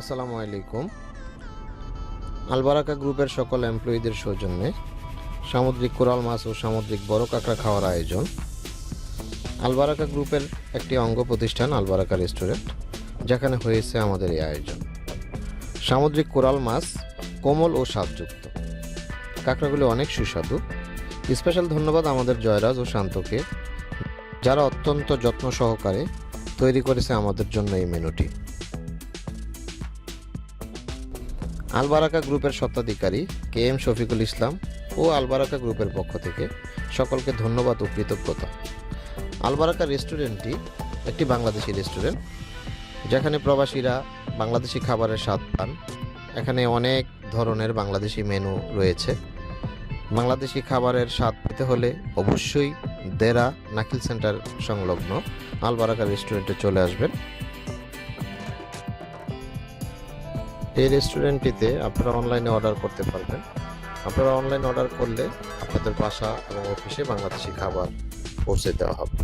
আসসালামু আলাইকুম। আলবারাকা গ্রুপের সকল এমপ্লয়ীদের সৌজন্যে সামুদ্রিক কোরাল মাছ ও সামুদ্রিক বড় কাঁকড়া খাওয়ার আয়োজন। আলবারাকা গ্রুপের একটি অঙ্গ প্রতিষ্ঠান আলবারাকা রেস্টুরেন্ট, যেখানে হয়েছে আমাদের এই আয়োজন। সামুদ্রিক কোরাল মাছ কোমল ও স্বাদযুক্ত, কাঁকড়াগুলি অনেক সুস্বাদু। স্পেশাল ধন্যবাদ আমাদের জয়রাজ ও শান্তকে, যারা অত্যন্ত যত্ন সহকারে তৈরি করেছে আমাদের জন্য এই মেনুটি। আলবারাকা গ্রুপের স্বত্বাধিকারী KM শফিকুল ইসলাম ও আলবারাকা গ্রুপের পক্ষ থেকে সকলকে ধন্যবাদ ও কৃতজ্ঞতা। আলবারাকা রেস্টুরেন্টটি একটি বাংলাদেশি রেস্টুরেন্ট, যেখানে প্রবাসীরা বাংলাদেশি খাবারের স্বাদ পান। এখানে অনেক ধরনের বাংলাদেশি মেনু রয়েছে। বাংলাদেশি খাবারের স্বাদ পেতে হলে অবশ্যই দেরা নাকিল সেন্টার সংলগ্ন আলবারাকা রেস্টুরেন্টে চলে আসবেন। এই রেস্টুরেন্টটিতে আপনারা অনলাইনে অর্ডার করতে পারবেন। আপনারা অনলাইন অর্ডার করলে আপনাদের বাসা এবং অফিসে বাংলাদেশি খাবার পৌঁছে দেওয়া হবে।